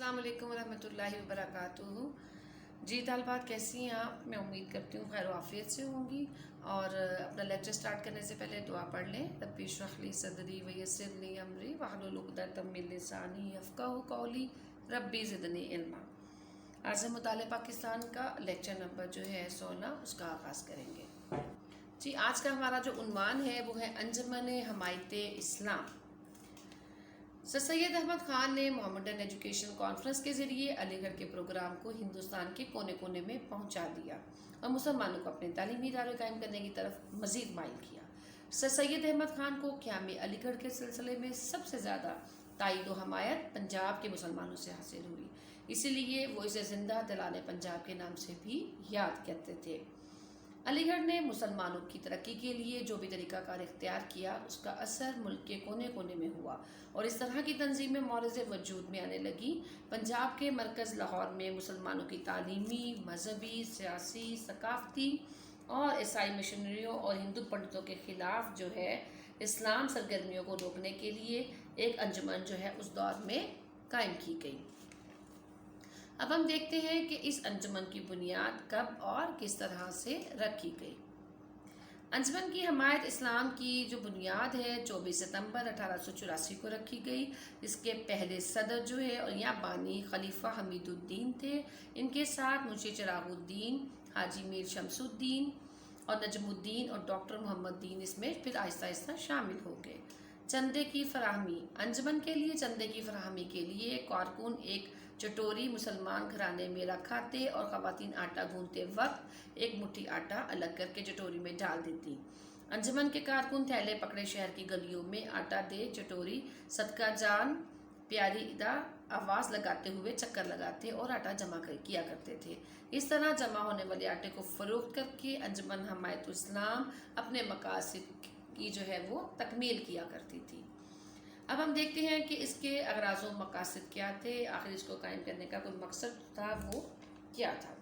अस्सलाम वालेकुम रहमतुल्लाहि व बरकातुहू। जी तालबात, कैसी हैं आप? मैं उम्मीद करती हूँ खैर आफियत से होंगी। और अपना लेक्चर स्टार्ट करने से पहले दुआ पढ़ लें। रब्बी इश्रह ली सदरी व यस्सिर ली अमरी वहलुल उक़दतम मिन लिसानी यफ़क़हू क़ौली रब्बी ज़िदनी इल्मा। आज से मुताले पाकिस्तान का लेक्चर नंबर जो है 16 उसका आगाज़ करेंगे। जी, आज का हमारा जो उन्वान है वो है अंजुमन हमायत इस्लाम। सर सैयद अहमद ख़ान ने मोहम्मदन एजुकेशन कॉन्फ्रेंस के ज़रिए अलीगढ़ के प्रोग्राम को हिंदुस्तान के कोने कोने में पहुंचा दिया और मुसलमानों को अपने तालीमी इदारे कायम करने की तरफ मज़ीद माइल किया। सर सैयद अहमद ख़ान को क़याम अलीगढ़ के सिलसिले में सबसे ज़्यादा तायद व हमायत पंजाब के मुसलमानों से हासिल हुई, इसीलिए वो इसे ज़िंदा दिलाने पंजाब के नाम से भी याद करते थे। अलीगढ़ ने मुसलमानों की तरक्की के लिए जो भी तरीक़ाकार इख्तियार किया उसका असर मुल्क के कोने कोने में हुआ और इस तरह की तंजीमें मौरज़ वजूद में आने लगी। पंजाब के मरकज़ लाहौर में मुसलमानों की तालीमी, मजहबी, सियासी, सकाफ़ती और ईसाई मिशनरियों और हिंदू पंडितों के ख़िलाफ़ जो है इस्लाम सरगर्मियों को रोकने के लिए एक अंजुमन जो है उस दौर में कायम की गई। अब हम देखते हैं कि इस अंजुमन की बुनियाद कब और किस तरह से रखी गई। अंजुमन की हमायत इस्लाम की जो बुनियाद है 24 सितंबर 1884 को रखी गई। इसके पहले सदर जो है और यहाँ बानी खलीफा हमीदुद्दीन थे। इनके साथ मुंशी चिरागुद्दीन, हाजी मीर शमसुद्दीन और नजमुद्दीन और डॉक्टर मोहम्मदीन इसमें फिर आहिस्ता आहिस्ता शामिल हो गए। चंदे की फराहमी। अंजुमन के लिए चंदे की फराहमी के लिए कारकुन एक चटोरी मुसलमान घराने में रखाते और ख़वातीन आटा गूंथते वक्त एक मुट्ठी आटा अलग करके चटोरी में डाल देती। अंजुमन के कारकुन थैले पकड़े शहर की गलियों में आटा दे चटोरी सदका जान प्यारी इदा आवाज़ लगाते हुए चक्कर लगाते और आटा जमा किया करते थे। इस तरह जमा होने वाले आटे को फ़रोख्त करके अंजुमन हमायत इस्लाम अपने मकासद की जो है वो तकमील किया करती थी। अब हम देखते हैं कि इसके अगराज़ व मकासद क्या थे, आखिर इसको कायम करने का कोई मकसद था वो क्या था।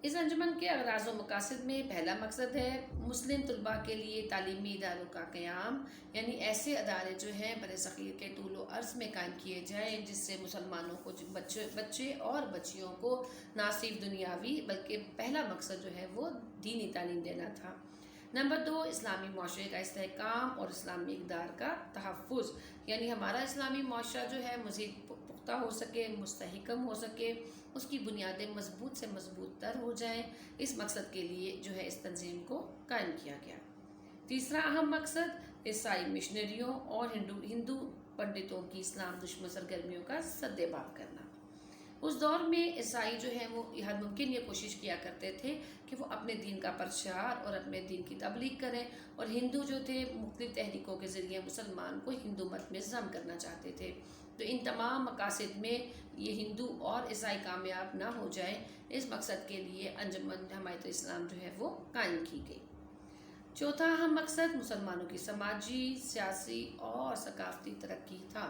इस अंजुमन के अगराज़ व मकासद में पहला मकसद है मुस्लिम तलबा के लिए तालीमी इदारों का क़याम, यानी ऐसे अदारे जो हैं बरे सग़ीर के तूल व अर्ज़ में कायम किए जाएँ जिससे मुसलमानों को बच्चे और बच्चियों को ना सिर्फ दुनियावी बल्कि पहला मकसद जो है वो दीनी तालीम देना था। नंबर 2, इस्लामी माशरे का इस्तेहकाम और इस्लामी इक़दार का तहफ़्फ़ुज़, यानी हमारा इस्लामी माशरा जो है मज़ीद पुख्ता हो सके, मुस्तहकम हो सके, उसकी बुनियादें मजबूत से मजबूत तर हो जाएँ। इस मकसद के लिए जो है इस तंजीम को कायम किया गया। तीसरा अहम मकसद ईसाई मिशनरियों और हिंदू पंडितों की इस्लाम दुश्मन सरगर्मियों का सद्देबाब करना। उस दौर में ईसाई जो है वो हर मुमकिन ये कोशिश किया करते थे कि वो अपने दीन का प्रचार और अपने दीन की तबलीग करें, और हिंदू जो थे मुख्तलिफ तहरीकों के ज़रिए मुसलमान को हिंदू मत में ज़म करना चाहते थे। तो इन तमाम मकासद में ये हिंदू और ईसाई कामयाब ना हो जाए, इस मकसद के लिए अंजुमन हमायत इस्लाम जो है वो कायम की गई। चौथा अहम मकसद मुसलमानों की समाजी, सियासी और सकाफ़ती तरक्की था।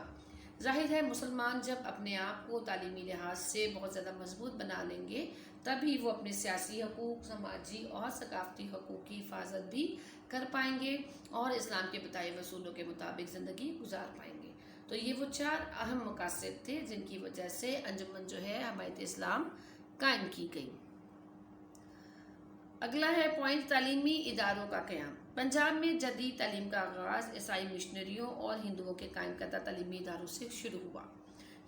ज़ाहिर है मुसलमान जब अपने आप को तालीमी लिहाज से बहुत ज़्यादा मजबूत बना लेंगे तभी वो अपने सियासी हकूक़, समाजी और सकाफ़ती हकूक़ की हिफाजत भी कर पाएंगे और इस्लाम के बताए वसूलों के मुताबिक ज़िंदगी गुजार पाएंगे। तो ये वो 4 अहम मकासद थे जिनकी वजह से अंजुमन जो है हमायत इस्लाम कायम की गई। अगला है पॉइंट, तालीमी इदारों का क़याम। पंजाब में जदीद तालीम का आगाज़ ईसाई मिशनरियों और हिंदुओं के कायम करदा तालीमी इदारों से शुरू हुआ,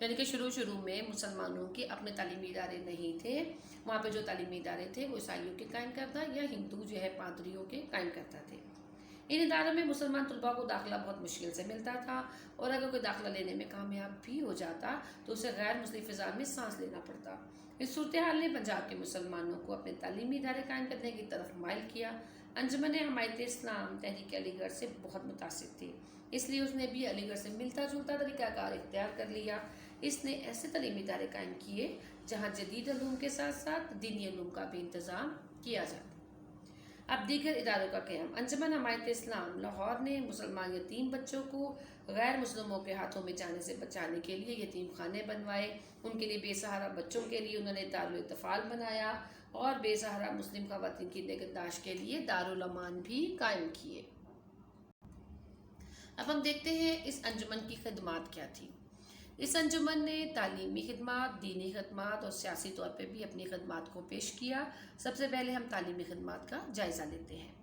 यानी कि शुरू में मुसलमानों के अपने तालीमी इदारे नहीं थे। वहाँ पे जो तालीमी इदारे थे वो ईसाइयों के कायम करदा या हिंदू जो है पादरियों के कायम करदा थे। इन इदारों में मुसलमान तलबा को दाखिला बहुत मुश्किल से मिलता था और अगर कोई दाखिला लेने में कामयाब भी हो जाता तो उसे गैर मुस्लिम फ़िज़ा में सांस लेना पड़ता। इस सूरत हाल ने पंजाब के मुसलमानों को अपने तालीमी इदारे कायम करने की तरफ माइल किया। अंजुमन हमायत इस्लाम तहरीक अलीगढ़ से बहुत मुतासिर थी, इसलिए उसने भी अलीगढ़ से मिलता जुलता तरीक़ाकार इख्तियार कर लिया। इसने ऐसे तालीमी इदारे कायम किए जहाँ जदीद उलूम के साथ साथ दीनी उलूम का भी इंतज़ाम किया जाता। अब दीगर इदारों का क़याम। अंजुमन हमायत इस्लाम लाहौर ने मुसलमान यतीम बच्चों को गैर मुस्लिमों के हाथों में जाने से बचाने के लिए यतीम खाने बनवाए। उनके लिए बेसहारा बच्चों के लिए उन्होंने दारुल इत्तफ़ाल बनाया और बेसहारा मुस्लिम ख़वातीन की निगहदाश्त के लिए दारुल अमान भी कायम किए। अब हम देखते हैं इस अंजुमन की खिदमात क्या थी। इस अंजुमन ने तालीमी खिदमात, दीनी खिदमात और सियासी तौर पर भी अपनी खिदमात को पेश किया। सबसे पहले हम तालीमी खिदमात का जायज़ा लेते हैं।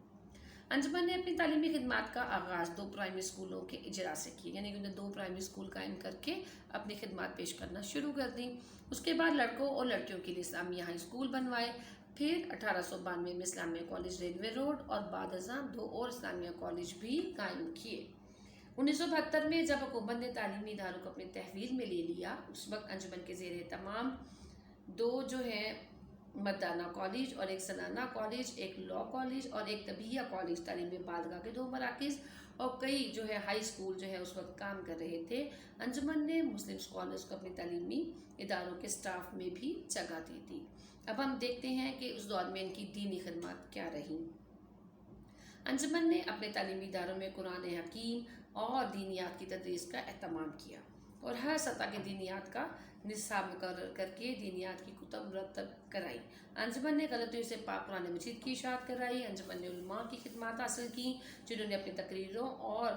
अंजुमन ने अपनी तालीमी खिदमात का आगाज़ 2 प्राइमरी स्कूलों के इजरा से किया, यानी कि उन्हें 2 प्राइमरी स्कूल कायम करके अपनी खिदमात पेश करना शुरू कर दी। उसके बाद लड़कों और लड़कियों के लिए इस्लामिया हाई स्कूल बनवाए। फिर 1892 में इस्लामिया कॉलेज रेलवे रोड और बाद अज़ां 2 और इस्लामिया कॉलेज भी कायम किए। 1972 में जब हुकूमत ने तालीमी इदारों को अपने तहवील में ले लिया, उस वक्त अंजुमन के ज़ेर तमाम 2 जो है मर्दाना कॉलेज और एक सलाना कॉलेज, एक लॉ कॉलेज और एक तबीया कॉलेज तालीम बालगा के 2 मराकिज़ और कई जो है हाई स्कूल जो है उस वक्त काम कर रहे थे। अंजुमन ने मुस्लिम स्कॉलर्स को अपनी तालीमी इदारों के स्टाफ में भी जगह दी थी। अब हम देखते हैं कि उस दौर में इनकी दीनी खिदमत क्या रही। अंजुमन ने अपने तालीमी इदारों में कुरान हकीम और दीनियात की तदरीस का एहतमाम किया और हर सतह के दीनियात का निसाब मुकर्रर करके दीनियात की कुतुब मुरतब कराई। अंजुमन ने गलतियों से पाक कुरान मजीद की इशाअत कराई। अंजुमन ने उलमा की खिदमत हासिल की, जिन्होंने अपनी तकरीरों और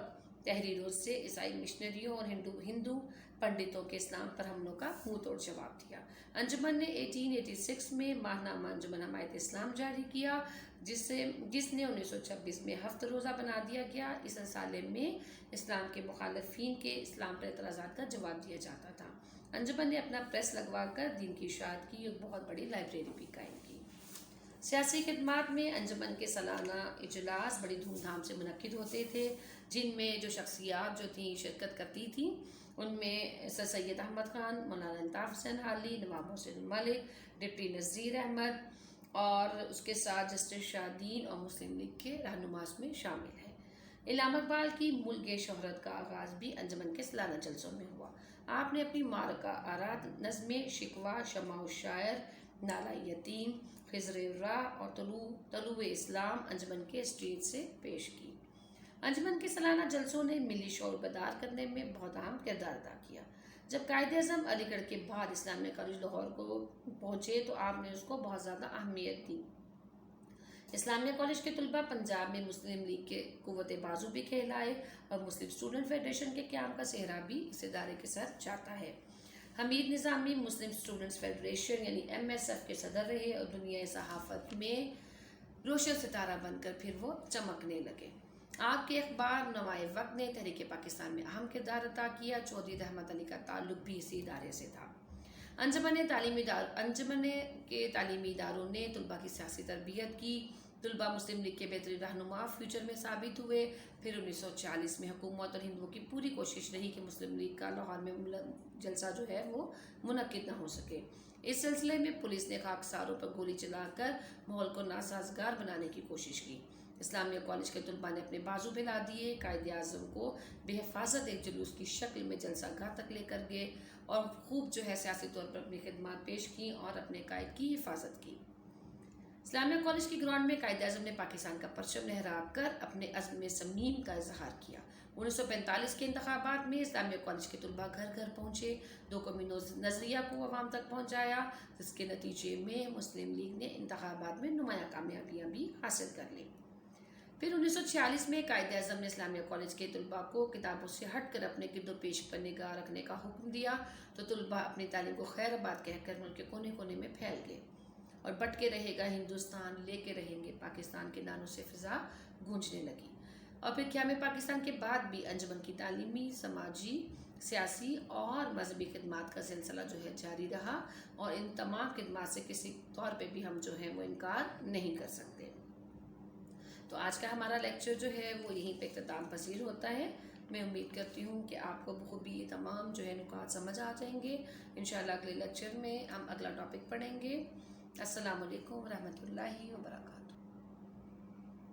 तहरीरों से ईसाई मिशनरियों और हिंदू पंडितों के इस्लाम पर हमलों का मुंह तोड़ जवाब दिया। अंजुमन ने 1886 में माहनामा अंजुमन हमायत इस्लाम जारी किया, जिसने 1926 में हफ्त रोज़ा बना दिया गया। इस रसाले में इस्लाम के मुखालफिन के इस्लाम पर एतराज़ात का जवाब दिया जाता था। अंजुमन ने अपना प्रेस लगवा कर दीन की इशाअत की, एक बहुत बड़ी लाइब्रेरी भी कायम की। सियासी खिदमात में अंजुमन के सालाना इजलास बड़ी धूमधाम से मुनक्किद होते थे, जिनमें जो शख्सियात जो थी शिरकत करती थी उनमें सर सैयद अहमद खान, मौलाना अल्ताफ़ हुसैन हाली, नवाब मोहसिन मलिक, डिप्टी नज़ीर अहमद और उसके साथ जस्टिस शाहदीन और मुस्लिम लीग के रहनुमास में शामिल हैं। इल्हाम इकबाल की मुल्क शोहरत का आगाज़ भी अंजुमन के सालाना जलसों में हुआ। आपने अपनी मारका आरात, नज़्में शिकवा, शमाउ शायर, नाला यतीम, खिज़र राह और तलुए इस्लाम अंजुमन के स्टेज से पेश की। अंजुमन के सालाना जलसों ने मिली शौर बेदार करने में बहुत अहम किरदार अदा किया। जब कायद-ए-आज़म अलीगढ़ के बाद इस्लामिया कॉलेज लाहौर को पहुँचे तो आपने उसको बहुत ज़्यादा अहमियत दी। इस्लामिया कॉलेज के तलबा पंजाब में मुस्लिम लीग के कुव्वत बाजू भी कहलाए और मुस्लिम स्टूडेंट फेडरेशन के क़याम का सेहरा भी इस इदारे के साथ जाता है। हमीद निज़ामी मुस्लिम स्टूडेंट्स फेडरेशन यानी MSF के सदर रहे और दुनिया सहाफ़त में रोशन सितारा बनकर फिर वो चमकने लगे। आपके अखबार नवाए वक्त ने तहरीक पाकिस्तान में अहम किरदार अदा किया। चौधरी रहमत अली का ताल्लुक भी इसी इदारे से था। अंजुमन के तालीमी इदारों ने तलबा की सियासी तरबियत की। तलबा मुस्लिम लीग के बेहतरीन रहनुमा फ्यूचर में साबित हुए। फिर 1940 में हुकूमत और हिंदुओं की पूरी कोशिश रही कि मुस्लिम लीग का लाहौर में जलसा जो है वो मुनक्किद न हो सके। इस सिलसिले में पुलिस ने खाकसारों पर गोली चलाकर माहौल को नासाजगार बनाने की कोशिश की। इस्लामिया कॉलेज के तलबा ने अपने बाजू फैला दिए। कायद-ए-आज़म को बेहिफाजत एक जुलूस की शक्ल में जलसा गाह तक लेकर गए और खूब जो है सियासी तौर पर अपनी खिदमत पेश की और अपने कायद की हिफाजत की। इस्लामिया कॉलेज की ग्राउंड में कायद-ए-आज़म ने पाकिस्तान का परचम लहरा कर अपने अज़्म समीम का इजहार किया। 1945 के इंतखाबात में इस्लामिया कॉलेज के तलबा घर घर पहुँचे, 2 कौमी नज़रिया को अवाम तक पहुँचाया, जिसके नतीजे में मुस्लिम लीग ने इंतखाबात में नुमाया कामयाबियाँ भी हासिल कर ली। फिर 1946 में कायद-ए-आज़म ने इस्लामिया कॉलेज के तलबा को किताबों से हट कर अपने गिरदो पेश पर निगाह रखने का हुक्म दिया, तो तलबा अपनी तालीम को खैराबाद कहकर मुल्क के कोने कोने में फैल गए और बटके रहेगा हिंदुस्तान, लेके रहेंगे पाकिस्तान के नानों से फ़िज़ा गूंजने लगी। और फिर क़याम पाकिस्तान के बाद भी अंजुमन की तालीमी, समाजी, सियासी और मजहबी खिदमात का सिलसिला जो है जारी रहा और इन तमाम खिदमात से किसी तौर पे भी हम जो है वो इनकार नहीं कर सकते। तो आज का हमारा लेक्चर जो है वो यहीं पे इख्तिताम पसीर होता है। मैं उम्मीद करती हूँ कि आपको बखूबी ये तमाम जो है नुकात समझ आ जाएंगे। इंशाअल्लाह अगले लेक्चर में हम अगला टॉपिक पढ़ेंगे। अस्सलामु अलैकुम रहमतुल्लाहि व बरकातहू।